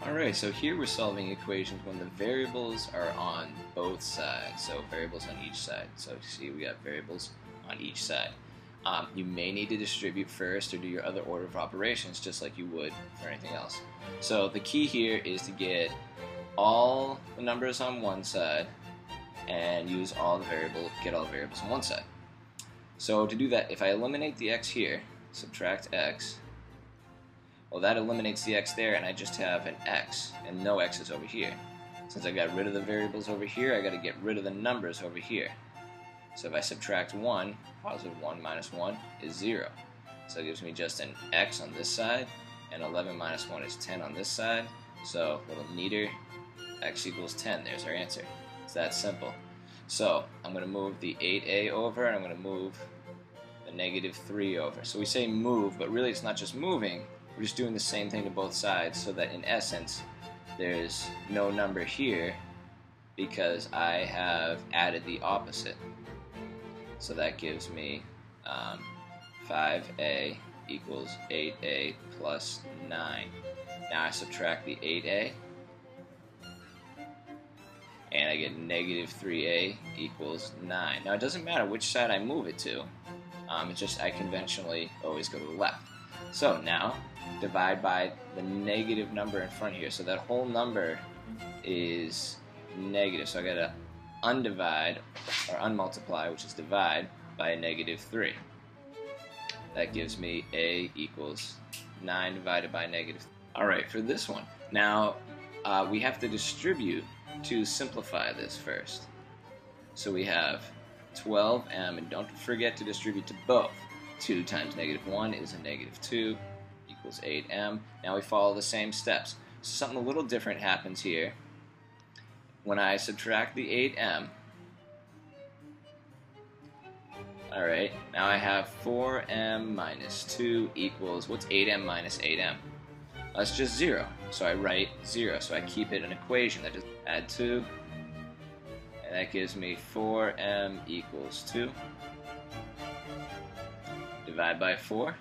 Alright, so here we're solving equations when the variables are on both sides, so variables on each side. So see, we got variables on each side. You may need to distribute first or do your other order of operations just like you would for anything else. So the key here is to get all the numbers on one side and use all the get all the variables on one side. So to do that, if I eliminate the x here, subtract x, well, that eliminates the x there, and I just have an x, and no x's over here. Since I got rid of the variables over here, I got to get rid of the numbers over here. So if I subtract 1, positive 1 minus 1 is 0. So it gives me just an x on this side, and 11 minus 1 is 10 on this side. So a little neater, x equals 10. There's our answer. It's that simple. So I'm going to move the 8a over, and I'm going to move the negative 3 over. So we say move, but really it's not just moving. We're just doing the same thing to both sides so that in essence there's no number here because I have added the opposite. So that gives me 5a equals 8a plus 9. Now I subtract the 8a and I get negative 3a equals 9. Now it doesn't matter which side I move it to, it's just I conventionally always go to the left. So now divide by the negative number in front here. So that whole number is negative. So I got to undivide or unmultiply, which is divide, by a negative 3. That gives me a equals 9 divided by negative 3. Alright, for this one, now we have to distribute to simplify this first. So we have 12m, and don't forget to distribute to both. 2 times negative 1 is a negative 2 equals 8m. Now we follow the same steps. So something a little different happens here. When I subtract the 8m, alright, now I have 4m minus 2 equals, what's 8m minus 8m? That's just 0. So I write 0. So I keep it an equation. That just add 2, and that gives me 4m equals 2. Divide by 4.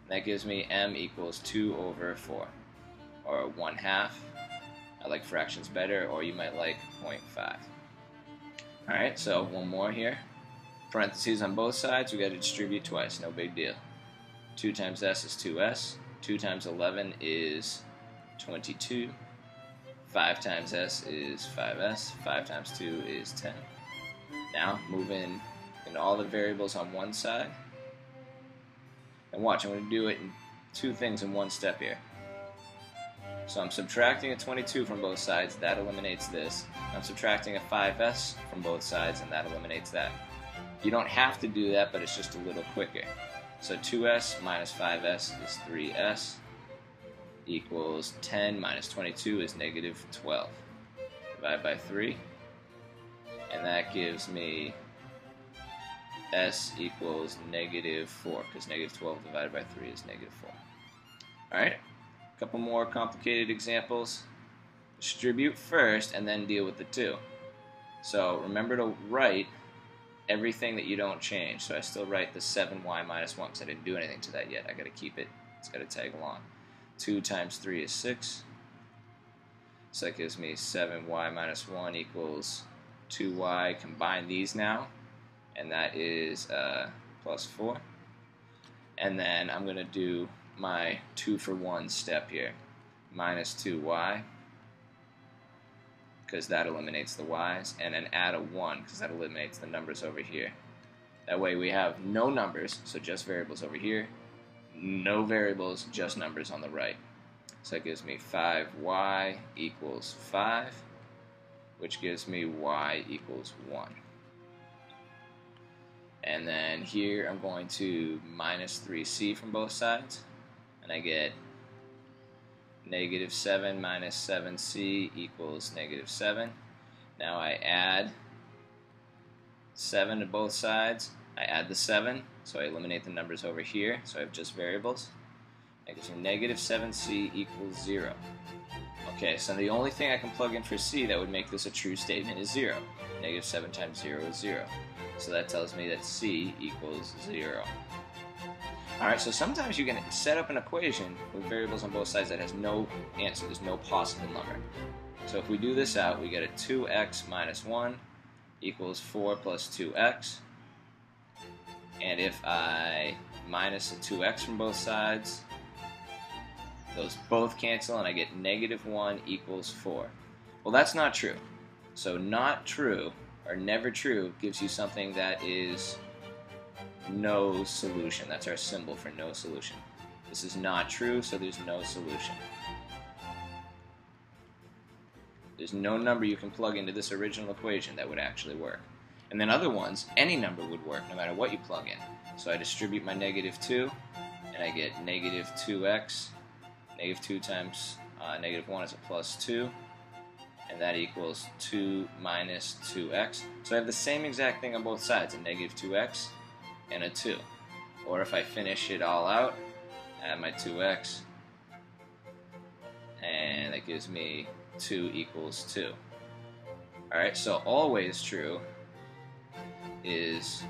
That gives me m equals 2 over 4, or 1/2. I like fractions better, or you might like 0.5. Alright, so one more here. Parentheses on both sides, we got to distribute twice, no big deal. 2 times s is 2s. 2 times 11 is 22. 5 times s is 5s. 5 times 2 is 10. Now, move in all the variables on one side. And watch, I'm going to do it in 2 things in one step here. So I'm subtracting a 22 from both sides, that eliminates this. I'm subtracting a 5s from both sides, and that eliminates that. You don't have to do that, but it's just a little quicker. So 2s minus 5s is 3s equals 10 minus 22 is negative 12. Divide by 3, and that gives me s equals negative 4, because negative 12 divided by 3 is negative 4. Alright, a couple more complicated examples. Distribute first and then deal with the 2. So remember to write everything that you don't change. So I still write the 7y minus 1 because I didn't do anything to that yet. I got to keep it. It's got to tag along. 2 times 3 is 6. So that gives me 7y minus 1 equals 2y. Combine these now, and that is plus 4. And then I'm going to do my 2 for 1 step here. Minus 2y, because that eliminates the y's, and then add a 1, because that eliminates the numbers over here. That way we have no numbers, so just variables over here. No variables, just numbers on the right. So that gives me 5y equals 5, which gives me y equals 1. And then here I'm going to minus 3c from both sides, and I get negative 7 minus 7c equals negative 7. Now I add 7 to both sides. I add the 7, so I eliminate the numbers over here, so I have just variables. That gives me negative 7c equals 0. Okay, so the only thing I can plug in for c that would make this a true statement is 0. Negative 7 times 0 is 0. So that tells me that c equals 0. Alright, so sometimes you can set up an equation with variables on both sides that has no answer, there's no possible number. So if we do this out, we get a 2x minus 1 equals 4 plus 2x. And if I minus a 2x from both sides, those both cancel and I get negative 1 equals 4. Well, that's not true. So not true, or never true, gives you something that is no solution. That's our symbol for no solution. This is not true, so there's no solution. There's no number you can plug into this original equation that would actually work. And then other ones, any number would work no matter what you plug in. So I distribute my negative 2, and I get negative 2x. Negative 2 times negative 1 is a plus 2. And that equals 2 minus 2x. So I have the same exact thing on both sides, a negative 2x and a 2. Or if I finish it all out, add my 2x, and that gives me 2 equals 2. Alright, so always true is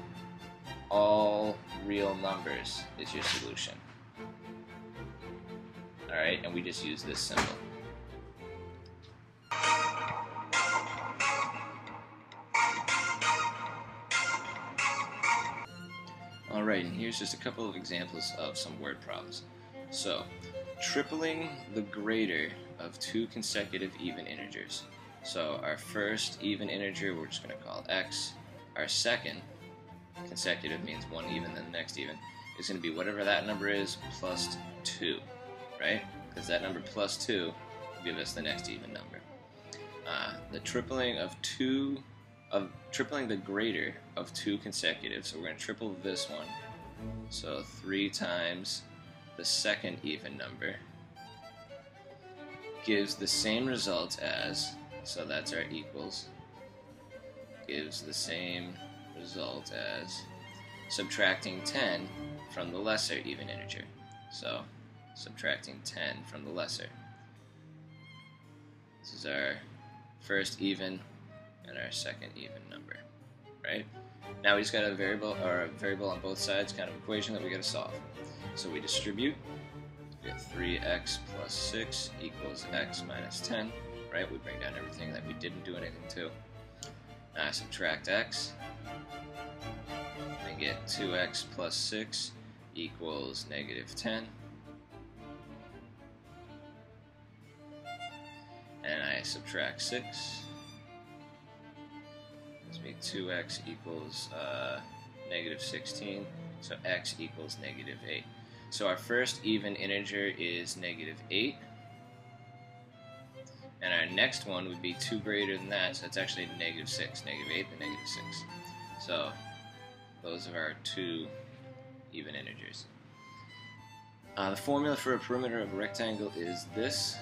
all real numbers is your solution. Alright, and we just use this symbol. Alright, and here's just a couple of examples of some word problems. So, tripling the greater of two consecutive even integers. So our first even integer we're just going to call x. Our second, consecutive means one even then the next even, is going to be whatever that number is plus 2, right? Because that number plus 2 will give us the next even number. The tripling of tripling the greater of two consecutive, so we're going to triple this one, so 3 times the second even number gives the same result as, so that's our equals, gives the same result as subtracting 10 from the lesser even integer. So subtracting 10 from the lesser. This is our first even and our second even number, right? Now we just got a variable on both sides kind of equation that we got to solve. So we distribute. We have 3x plus 6 equals x minus 10, right? We bring down everything that we didn't do anything to. Now I subtract x and get 2x plus 6 equals negative 10. And I subtract 6. This will be 2x equals negative 16, so x equals negative 8. So our first even integer is negative 8, and our next one would be 2 greater than that, so it's actually negative 6, negative 8 and negative 6. So those are our two even integers. The formula for a perimeter of a rectangle is this,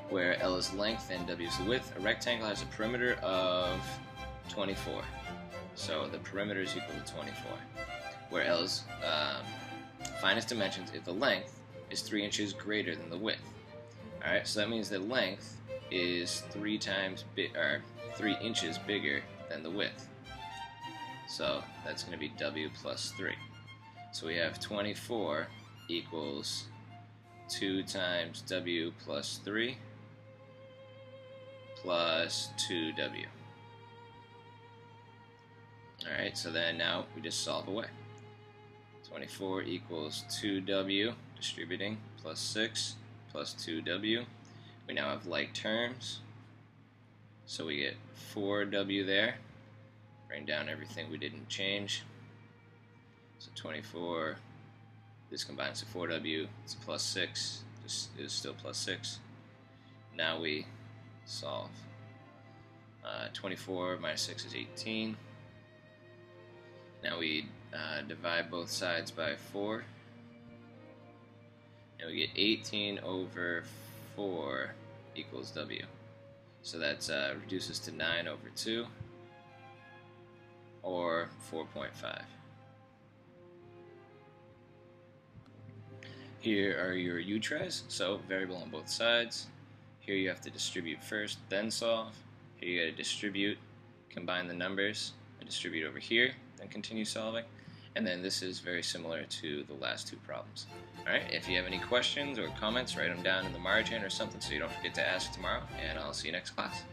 where L is length and W is the width. A rectangle has a perimeter of 24. So the perimeter is equal to 24, where L is finest dimensions if the length is 3 inches greater than the width. Alright, so that means that length is 3 inches bigger than the width. So that's going to be W plus 3. So we have 24 equals 2 times W plus 3 plus 2W. Alright, so then now we just solve away. 24 equals 2W, distributing, plus 6 plus 2W. We now have like terms, so we get 4W there. Bring down everything we didn't change. So 24, this combines to 4W, it's plus 6, this is still plus 6. Now we solve. 24 minus 6 is 18. Now we divide both sides by 4. And we get 18 over 4 equals W. So that reduces to 9 over 2, or 4.5. Here are your U-tries, so variable on both sides. Here you have to distribute first, then solve. Here you got to distribute, combine the numbers, and distribute over here, then continue solving. And then this is very similar to the last two problems. Alright, if you have any questions or comments, write them down in the margin or something so you don't forget to ask tomorrow, and I'll see you next class.